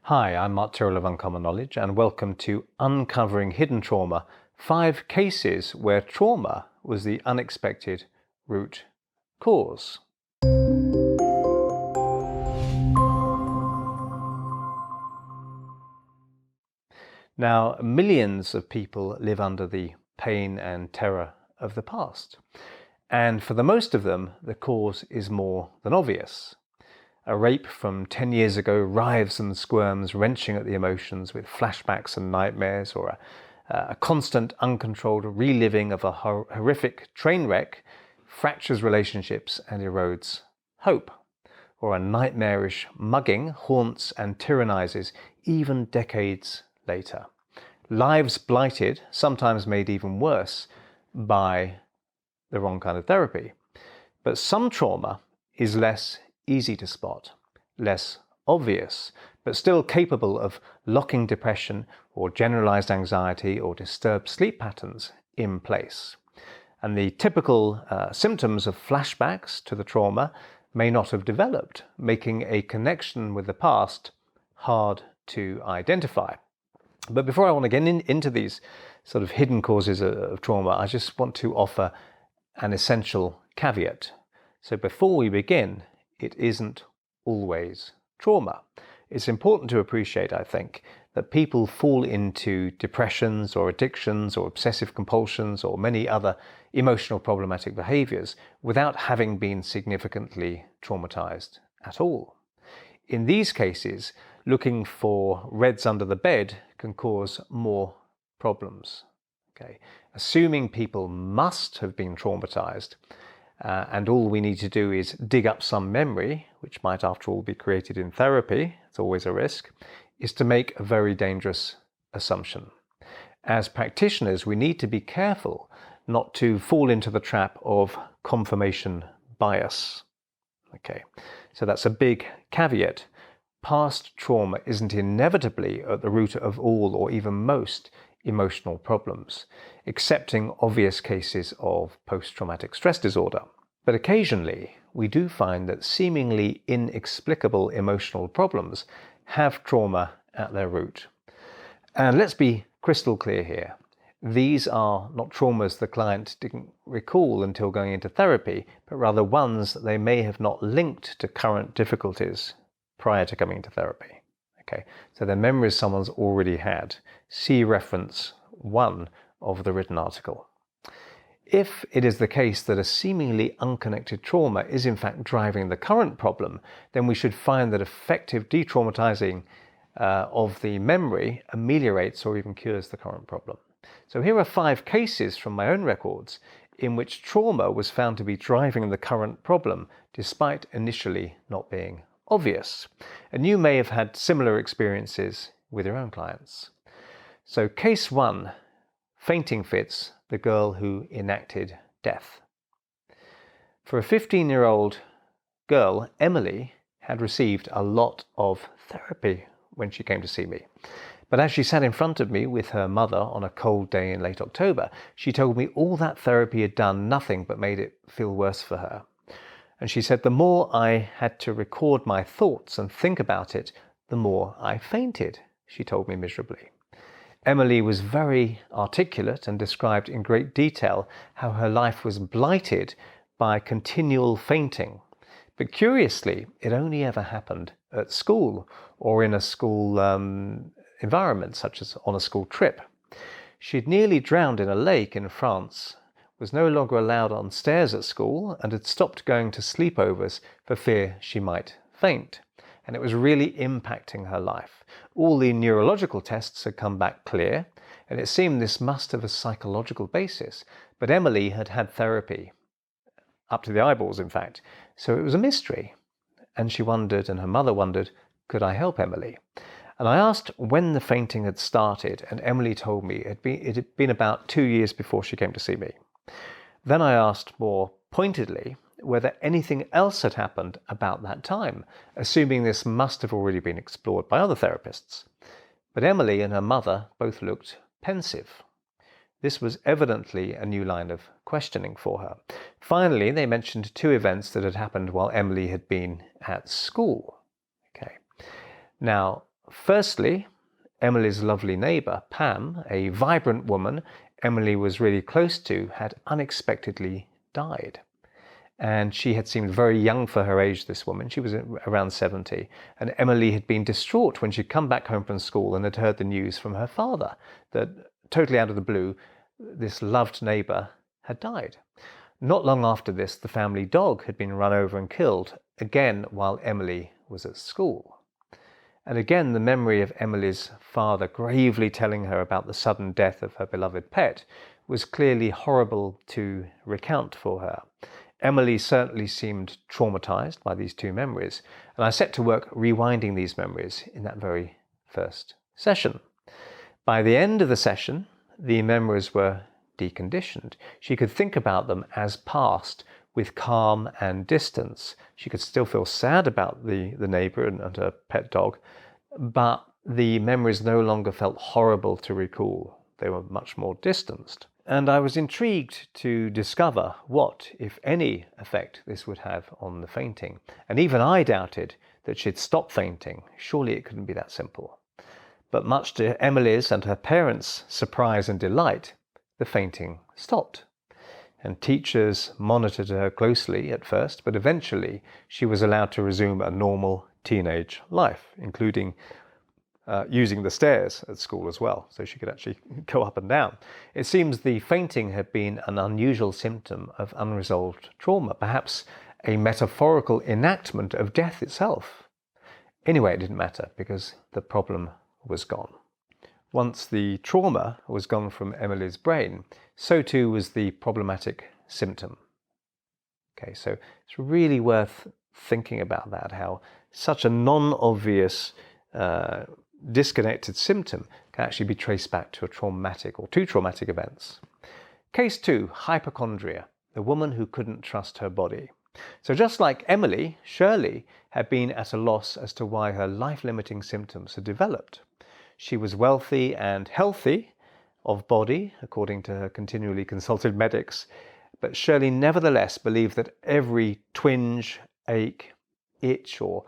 Hi, I'm Tyrrell of Uncommon Knowledge, and welcome to Uncovering Hidden Trauma, 5 cases where trauma was the unexpected root cause. Now, millions of people live under the pain and terror of the past, and for the most of them, the cause is more than obvious. A rape from 10 years ago writhes and squirms, wrenching at the emotions with flashbacks and nightmares, or a constant uncontrolled reliving of a horrific train wreck fractures relationships and erodes hope. Or a nightmarish mugging haunts and tyrannizes even decades later. Lives blighted, sometimes made even worse by the wrong kind of therapy. But some trauma is less easy to spot, less obvious, but still capable of locking depression or generalized anxiety or disturbed sleep patterns in place. And the typical symptoms of flashbacks to the trauma may not have developed, making a connection with the past hard to identify. But before I want to get into these sort of hidden causes of trauma, I just want to offer an essential caveat. So before we begin, it isn't always trauma. It's important to appreciate, I think, that people fall into depressions or addictions or obsessive compulsions or many other emotional problematic behaviors without having been significantly traumatized at all. In these cases, looking for reds under the bed can cause more problems. Okay. Assuming people must have been traumatized, and all we need to do is dig up some memory, which might after all be created in therapy, it's always a risk, is to make a very dangerous assumption. As practitioners, we need to be careful not to fall into the trap of confirmation bias. Okay, so that's a big caveat. Past trauma isn't inevitably at the root of all or even most emotional problems, excepting obvious cases of post-traumatic stress disorder. But occasionally, we do find that seemingly inexplicable emotional problems have trauma at their root. And let's be crystal clear here. These are not traumas the client didn't recall until going into therapy, but rather ones that they may have not linked to current difficulties prior to coming into therapy. Okay, so their memories someone's already had. See reference 1 of the written article. If it is the case that a seemingly unconnected trauma is in fact driving the current problem, then we should find that effective de-traumatizing of the memory ameliorates or even cures the current problem. So here are 5 cases from my own records in which trauma was found to be driving the current problem, despite initially not being obvious. And you may have had similar experiences with your own clients. So case 1, fainting fits, the girl who enacted death. For a 15-year-old girl, Emily had received a lot of therapy when she came to see me. But as she sat in front of me with her mother on a cold day in late October, she told me all that therapy had done nothing but made it feel worse for her. And she said the more I had to record my thoughts and think about it, the more I fainted, she told me miserably. Emily was very articulate and described in great detail how her life was blighted by continual fainting. But curiously, it only ever happened at school or in a school environment, such as on a school trip. She'd nearly drowned in a lake in France, was no longer allowed on stairs at school, and had stopped going to sleepovers for fear she might faint. And it was really impacting her life. All the neurological tests had come back clear, and it seemed this must have a psychological basis. But Emily had had therapy, up to the eyeballs in fact, so it was a mystery. And she wondered, and her mother wondered, could I help Emily? And I asked when the fainting had started, and Emily told me it had been about 2 years before she came to see me. Then I asked more pointedly whether anything else had happened about that time, assuming this must have already been explored by other therapists. But Emily and her mother both looked pensive. This was evidently a new line of questioning for her. Finally, they mentioned 2 events that had happened while Emily had been at school. Okay. Now, Firstly, Emily's lovely neighbour, Pam, a vibrant woman Emily was really close to, had unexpectedly died. And she had seemed very young for her age, this woman. She was around 70. And Emily had been distraught when she'd come back home from school and had heard the news from her father that, totally out of the blue, this loved neighbour had died. Not long after this, the family dog had been run over and killed, again while Emily was at school. And again, the memory of Emily's father gravely telling her about the sudden death of her beloved pet was clearly horrible to recount for her. Emily certainly seemed traumatized by these two memories, and I set to work rewinding these memories in that very first session. By the end of the session, the memories were deconditioned. She could think about them as past with calm and distance. She could still feel sad about the neighbour and her pet dog, but the memories no longer felt horrible to recall. They were much more distanced. And I was intrigued to discover what, if any, effect this would have on the fainting. And even I doubted that she'd stop fainting. Surely it couldn't be that simple. But much to Emily's and her parents' surprise and delight, the fainting stopped. And teachers monitored her closely at first, but eventually she was allowed to resume a normal teenage life, including using the stairs at school as well, so she could actually go up and down. It seems the fainting had been an unusual symptom of unresolved trauma, perhaps a metaphorical enactment of death itself. Anyway, it didn't matter because the problem was gone. Once the trauma was gone from Emily's brain, so too was the problematic symptom. Okay, so it's really worth thinking about that, how such a non-obvious disconnected symptom can actually be traced back to a traumatic or two traumatic events. Case 2, hypochondria, the woman who couldn't trust her body. So just like Emily, Shirley had been at a loss as to why her life-limiting symptoms had developed. She was wealthy and healthy of body, according to her continually consulted medics, but Shirley nevertheless believed that every twinge, ache, itch, or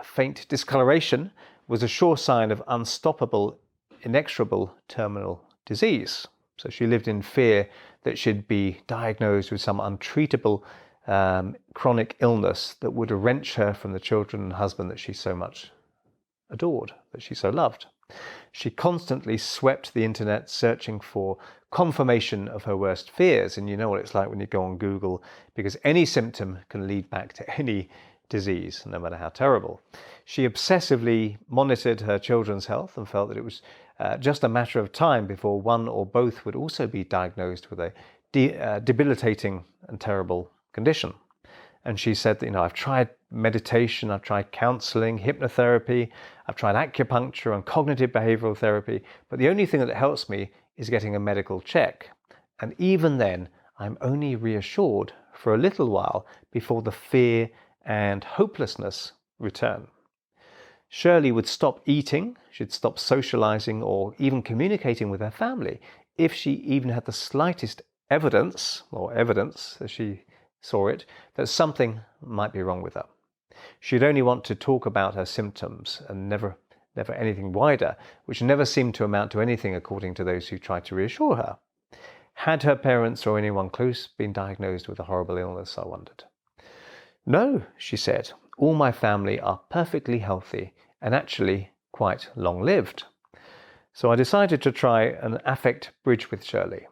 faint discoloration was a sure sign of unstoppable, inexorable terminal disease. So she lived in fear that she'd be diagnosed with some untreatable chronic illness that would wrench her from the children and husband that she so much adored, that she so loved. She constantly swept the internet searching for confirmation of her worst fears. And you know what it's like when you go on Google, because any symptom can lead back to any disease, no matter how terrible. She obsessively monitored her children's health and felt that it was just a matter of time before one or both would also be diagnosed with a debilitating and terrible condition. And she said that, I've tried meditation, I've tried counseling, hypnotherapy, I've tried acupuncture and cognitive behavioral therapy, but the only thing that helps me is getting a medical check. And even then, I'm only reassured for a little while before the fear and hopelessness return. Shirley would stop eating, she'd stop socializing or even communicating with her family if she even had the slightest evidence as she saw it, that something might be wrong with her. She'd only want to talk about her symptoms and never anything wider, which never seemed to amount to anything according to those who tried to reassure her. Had her parents or anyone close been diagnosed with a horrible illness, I wondered. No, she said, all my family are perfectly healthy and actually quite long-lived. So I decided to try an affect bridge with Shirley.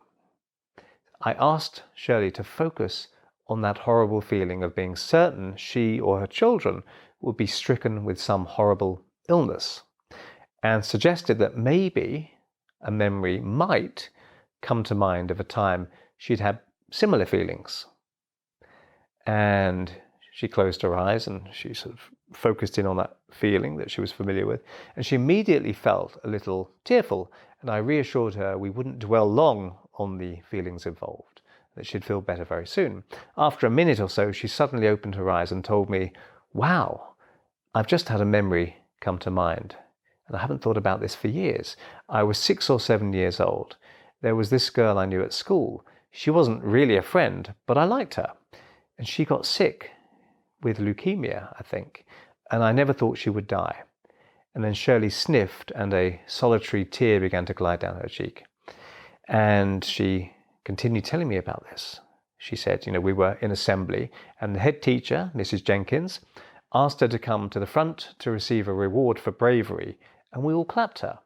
I asked Shirley to focus on that horrible feeling of being certain she or her children would be stricken with some horrible illness, and suggested that maybe a memory might come to mind of a time she'd had similar feelings. And she closed her eyes and she sort of focused in on that feeling that she was familiar with, and she immediately felt a little tearful, and I reassured her we wouldn't dwell long on the feelings involved, that she'd feel better very soon. After a minute or so, she suddenly opened her eyes and told me, wow, I've just had a memory come to mind, and I haven't thought about this for years. I was 6 or 7 years old. There was this girl I knew at school. She wasn't really a friend, but I liked her. And she got sick with leukemia, I think, and I never thought she would die. And then Shirley sniffed and a solitary tear began to glide down her cheek. And she continued telling me about this. She said, we were in assembly and the head teacher, Mrs. Jenkins, asked her to come to the front to receive a reward for bravery, and we all clapped her.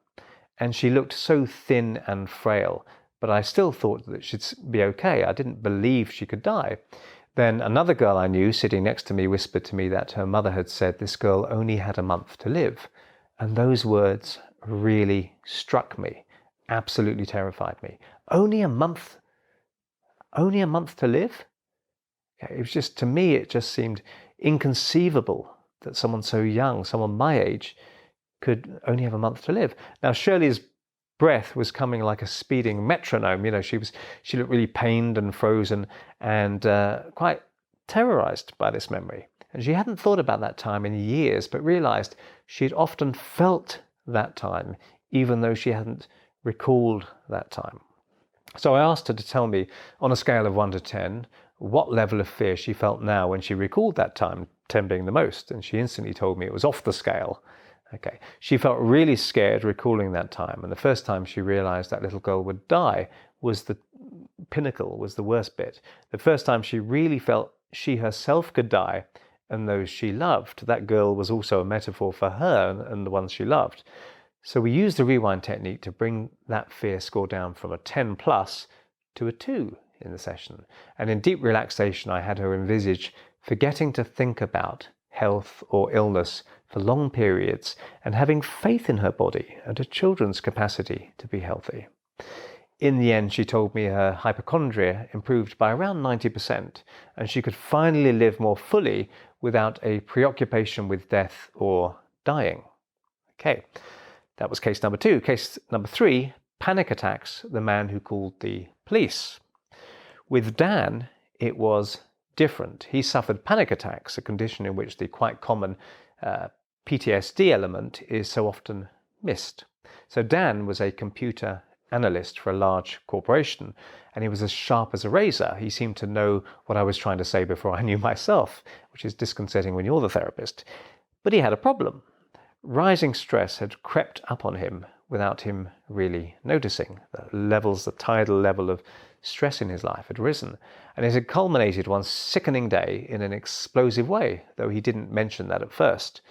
And she looked so thin and frail, but I still thought that she'd be okay. I didn't believe she could die. Then another girl I knew sitting next to me whispered to me that her mother had said this girl only had a month to live. And those words really struck me, absolutely terrified me. Only a month to live? It was just, to me, it just seemed inconceivable that someone so young, someone my age, could only have a month to live. Now, Shirley's breath was coming like a speeding metronome. She looked really pained and frozen and quite terrorized by this memory. And she hadn't thought about that time in years, but realized she'd often felt that time, even though she hadn't recalled that time. So I asked her to tell me, on a scale of 1 to 10, what level of fear she felt now when she recalled that time, 10 being the most. And she instantly told me it was off the scale. Okay. She felt really scared recalling that time. And the first time she realized that little girl would die was the pinnacle, was the worst bit. The first time she really felt she herself could die and those she loved. That girl was also a metaphor for her and the ones she loved. So we used the rewind technique to bring that fear score down from a 10 plus to a 2 in the session. And in deep relaxation, I had her envisage forgetting to think about health or illness for long periods and having faith in her body and her children's capacity to be healthy. In the end, she told me her hypochondria improved by around 90%, and she could finally live more fully without a preoccupation with death or dying. Okay, that was case number 2. Case number 3, panic attacks, the man who called the police. With Dan, it was different. He suffered panic attacks, a condition in which the quite common PTSD element is so often missed. So Dan was a computer analyst for a large corporation, and he was as sharp as a razor. He seemed to know what I was trying to say before I knew myself, which is disconcerting when you're the therapist. But he had a problem. Rising stress had crept up on him without him really noticing. The tidal level of stress in his life had risen, and it had culminated one sickening day in an explosive way, though he didn't mention that at first.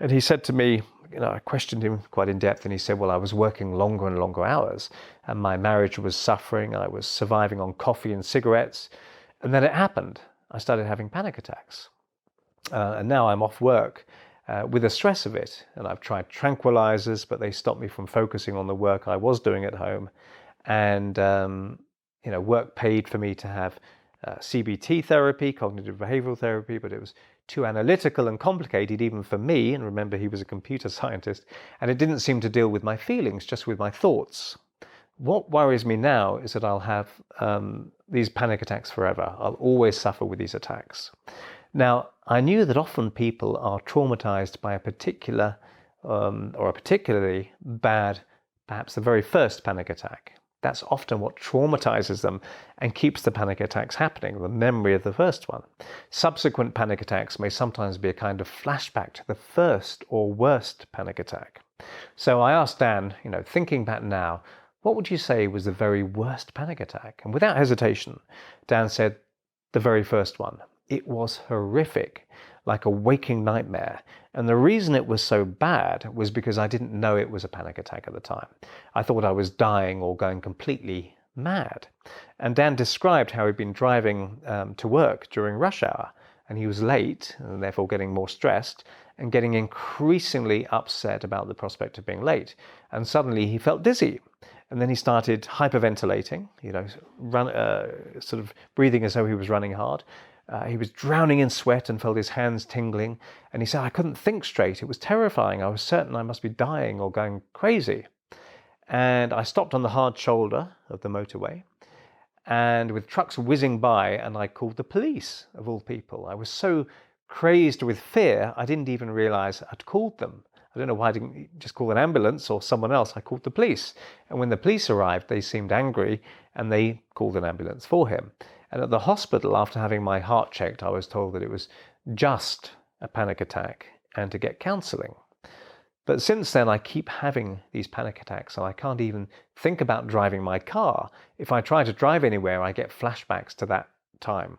And he said to me, I questioned him quite in depth, and he said, well, I was working longer and longer hours, and my marriage was suffering. I was surviving on coffee and cigarettes. And then it happened. I started having panic attacks. And now I'm off work with the stress of it. And I've tried tranquilizers, but they stopped me from focusing on the work I was doing at home. And, work paid for me to have CBT therapy, cognitive behavioral therapy, but it was too analytical and complicated even for me. And remember, he was a computer scientist, and it didn't seem to deal with my feelings, just with my thoughts. What worries me now is that I'll have these panic attacks forever. I'll always suffer with these attacks. Now, I knew that often people are traumatized by a particular or a particularly bad, perhaps the very first panic attack. That's often what traumatizes them and keeps the panic attacks happening, the memory of the first one. Subsequent panic attacks may sometimes be a kind of flashback to the first or worst panic attack. So I asked Dan, thinking back now, what would you say was the very worst panic attack? And without hesitation, Dan said, the very first one. It was horrific, like a waking nightmare. And the reason it was so bad was because I didn't know it was a panic attack at the time. I thought I was dying or going completely mad. And Dan described how he'd been driving to work during rush hour, and he was late, and therefore getting more stressed, and getting increasingly upset about the prospect of being late. And suddenly he felt dizzy. And then he started hyperventilating, sort of breathing as though he was running hard. He was drowning in sweat and felt his hands tingling. And he said, I couldn't think straight. It was terrifying. I was certain I must be dying or going crazy. And I stopped on the hard shoulder of the motorway, and with trucks whizzing by, and I called the police, of all people. I was so crazed with fear, I didn't even realize I'd called them. I don't know why I didn't just call an ambulance or someone else. I called the police. And when the police arrived, they seemed angry, and they called an ambulance for him. And at the hospital, after having my heart checked, I was told that it was just a panic attack and to get counseling. But since then, I keep having these panic attacks, and I can't even think about driving my car. If I try to drive anywhere, I get flashbacks to that time.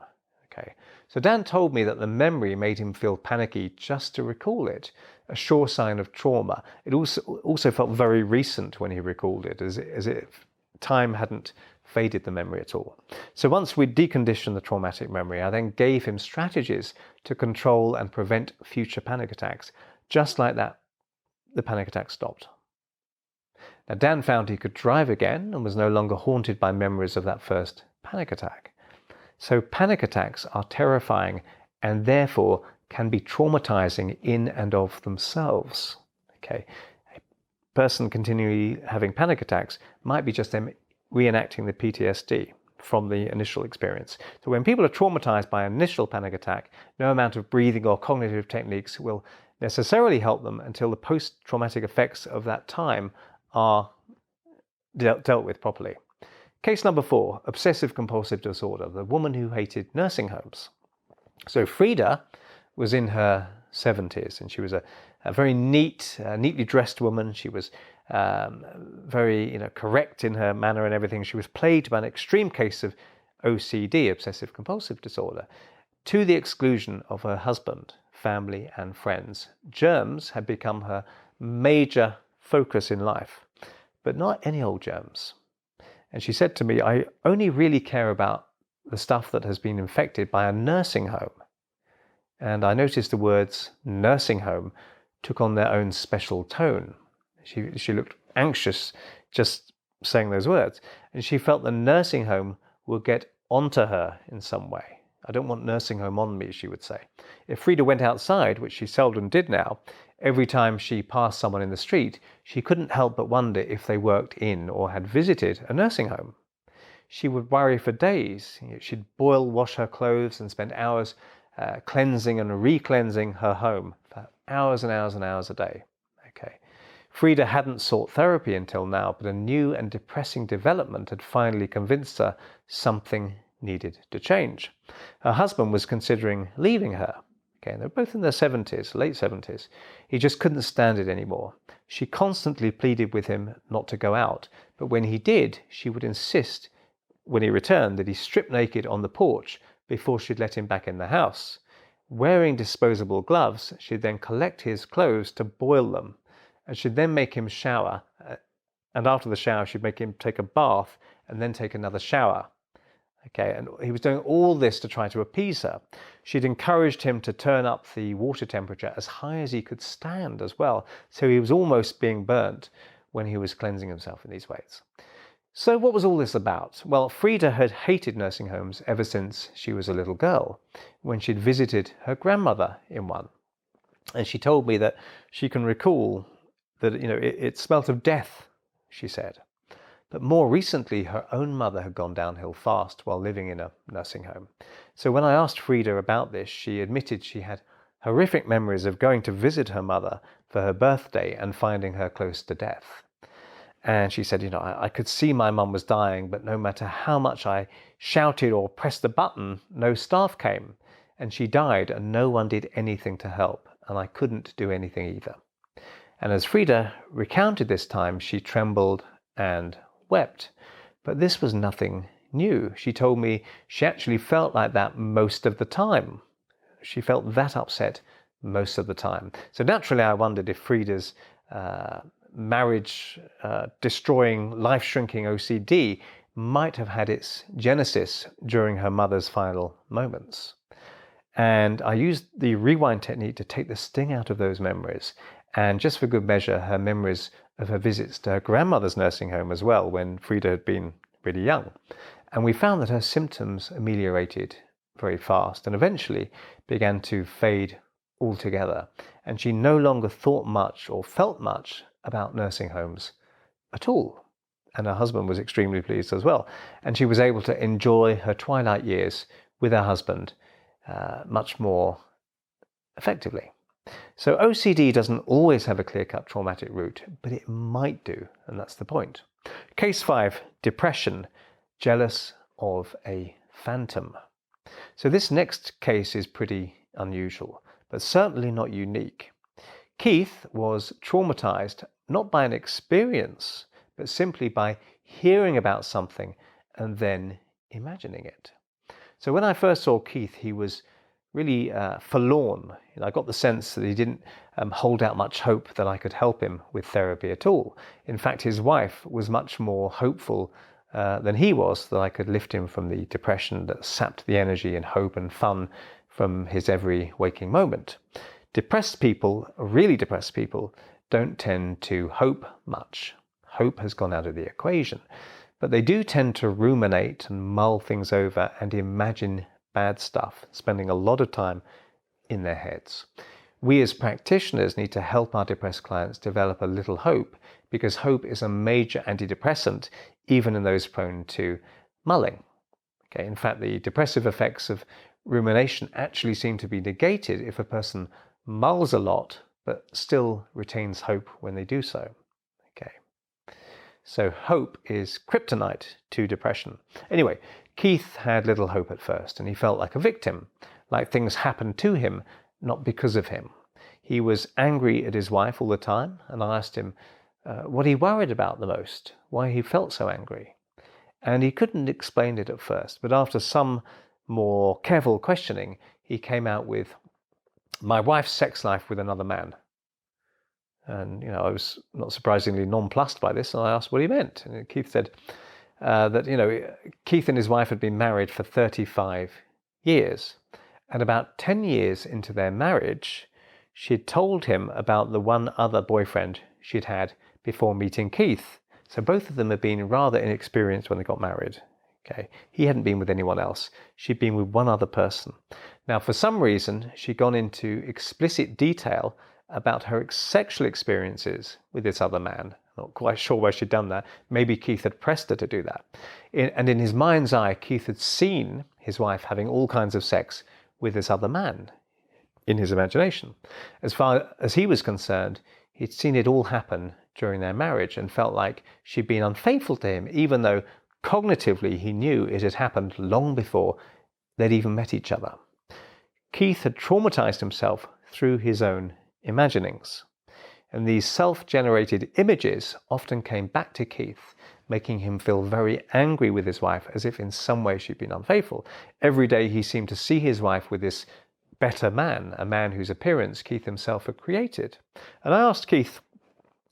Okay. So Dan told me that the memory made him feel panicky just to recall it, a sure sign of trauma. It also felt very recent when he recalled it, as if time hadn't faded the memory at all. So once we deconditioned the traumatic memory, I then gave him strategies to control and prevent future panic attacks. Just like that, the panic attack stopped. Now, Dan found he could drive again and was no longer haunted by memories of that first panic attack. So panic attacks are terrifying and therefore can be traumatizing in and of themselves. Okay, a person continually having panic attacks might be just them reenacting the PTSD from the initial experience. So when people are traumatized by an initial panic attack, no amount of breathing or cognitive techniques will necessarily help them until the post-traumatic effects of that time are dealt with properly. Case number 4, Obsessive Compulsive Disorder, the woman who hated nursing homes. So Frida was in her 70s, and she was a very neatly dressed woman. She was very correct in her manner and everything. She was plagued by an extreme case of OCD, Obsessive Compulsive Disorder, to the exclusion of her husband, family and friends. Germs had become her major focus in life, but not any old germs. And she said to me, I only really care about the stuff that has been infected by a nursing home. And I noticed the words nursing home took on their own special tone. She looked anxious just saying those words. And she felt the nursing home will get onto her in some way. I don't want nursing home on me, she would say. If Frida went outside, which she seldom did now, every time she passed someone in the street, she couldn't help but wonder if they worked in or had visited a nursing home. She would worry for days. She'd boil, wash her clothes and spend hours cleansing and re-cleansing her home for hours and hours and hours a day. Okay. Frida hadn't sought therapy until now, but a new and depressing development had finally convinced her something needed to change. Her husband was considering leaving her. Okay, they're both in their 70s, late 70s. He just couldn't stand it anymore. She constantly pleaded with him not to go out, but when he did, she would insist when he returned that he strip naked on the porch before she'd let him back in the house. Wearing disposable gloves, she'd then collect his clothes to boil them, and she'd then make him shower, and after the shower she'd make him take a bath and then take another shower. Okay, and he was doing all this to try to appease her. She'd encouraged him to turn up the water temperature as high as he could stand as well, so he was almost being burnt when he was cleansing himself in these ways. So what was all this about? Well, Frida had hated nursing homes ever since she was a little girl, when she'd visited her grandmother in one. And she told me that she can recall that it smelt of death, she said. But more recently, her own mother had gone downhill fast while living in a nursing home. So when I asked Frida about this, she admitted she had horrific memories of going to visit her mother for her birthday and finding her close to death. And she said, I could see my mum was dying, but no matter how much I shouted or pressed the button, no staff came. And she died and no one did anything to help, and I couldn't do anything either. And as Frida recounted this time, she trembled and wept. But this was nothing new. She told me she actually felt like that most of the time. She felt that upset most of the time. So naturally I wondered if Frida's marriage destroying, life shrinking OCD might have had its genesis during her mother's final moments. And I used the rewind technique to take the sting out of those memories. And just for good measure, her memories of her visits to her grandmother's nursing home as well, when Frida had been really young. And we found that her symptoms ameliorated very fast and eventually began to fade altogether. And she no longer thought much or felt much about nursing homes at all. And her husband was extremely pleased as well. And she was able to enjoy her twilight years with her husband much more effectively. So OCD doesn't always have a clear-cut traumatic root, but it might do, and that's the point. Case 5, depression, jealous of a phantom. So this next case is pretty unusual, but certainly not unique. Keith was traumatized not by an experience, but simply by hearing about something and then imagining it. So when I first saw Keith, he was really forlorn. I got the sense that he didn't hold out much hope that I could help him with therapy at all. In fact, his wife was much more hopeful than he was that I could lift him from the depression that sapped the energy and hope and fun from his every waking moment. Depressed people, really depressed people, don't tend to hope much. Hope has gone out of the equation. But they do tend to ruminate and mull things over and imagine bad stuff, spending a lot of time in their heads. We as practitioners need to help our depressed clients develop a little hope, because hope is a major antidepressant, even in those prone to mulling. Okay, in fact, the depressive effects of rumination actually seem to be negated if a person mulls a lot, but still retains hope when they do so. Okay. So hope is kryptonite to depression. Anyway, Keith had little hope at first, and he felt like a victim, like things happened to him, not because of him. He was angry at his wife all the time, and I asked him what he worried about the most, why he felt so angry. And he couldn't explain it at first, but after some more careful questioning, he came out with, "My wife's sex life with another man." And, I was not surprisingly nonplussed by this, and I asked what he meant. And Keith said that, Keith and his wife had been married for 35 years. And about 10 years into their marriage, she'd told him about the one other boyfriend she'd had before meeting Keith. So both of them had been rather inexperienced when they got married. Okay, he hadn't been with anyone else. She'd been with one other person. Now, for some reason, she'd gone into explicit detail about her sexual experiences with this other man. Not quite sure why she'd done that. Maybe Keith had pressed her to do that. And in his mind's eye, Keith had seen his wife having all kinds of sex with this other man in his imagination. As far as he was concerned, he'd seen it all happen during their marriage and felt like she'd been unfaithful to him, even though cognitively he knew it had happened long before they'd even met each other. Keith had traumatized himself through his own imaginings. And these self-generated images often came back to Keith, making him feel very angry with his wife, as if in some way she'd been unfaithful. Every day he seemed to see his wife with this better man, a man whose appearance Keith himself had created. And I asked Keith,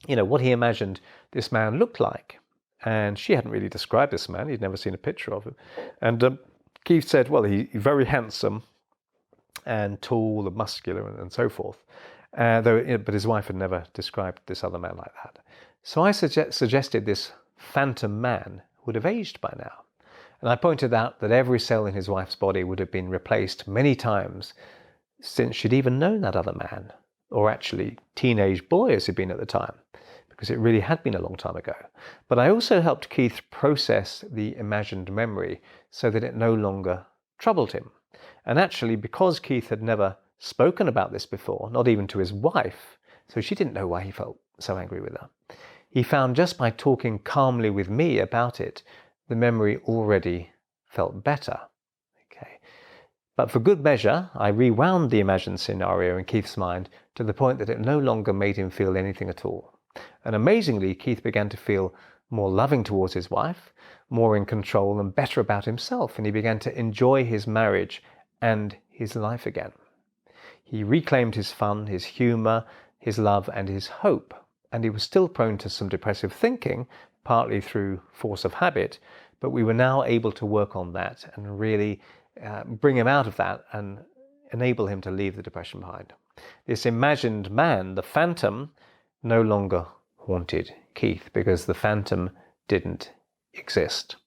what he imagined this man looked like. And she hadn't really described this man. He'd never seen a picture of him. And Keith said, well, he's very handsome and tall and muscular and so forth. But his wife had never described this other man like that. So I suggested this phantom man would have aged by now. And I pointed out that every cell in his wife's body would have been replaced many times since she'd even known that other man, or actually teenage boy as he'd been at the time, because it really had been a long time ago. But I also helped Keith process the imagined memory so that it no longer troubled him. And actually, because Keith had never spoken about this before, not even to his wife, so she didn't know why he felt so angry with her, he found just by talking calmly with me about it, the memory already felt better. Okay. But for good measure, I rewound the imagined scenario in Keith's mind to the point that it no longer made him feel anything at all. And amazingly, Keith began to feel more loving towards his wife, more in control and better about himself, and he began to enjoy his marriage and his life again. He reclaimed his fun, his humor, his love, and his hope. And he was still prone to some depressive thinking, partly through force of habit, but we were now able to work on that and really bring him out of that and enable him to leave the depression behind. This imagined man, the phantom, no longer haunted Keith because the phantom didn't exist.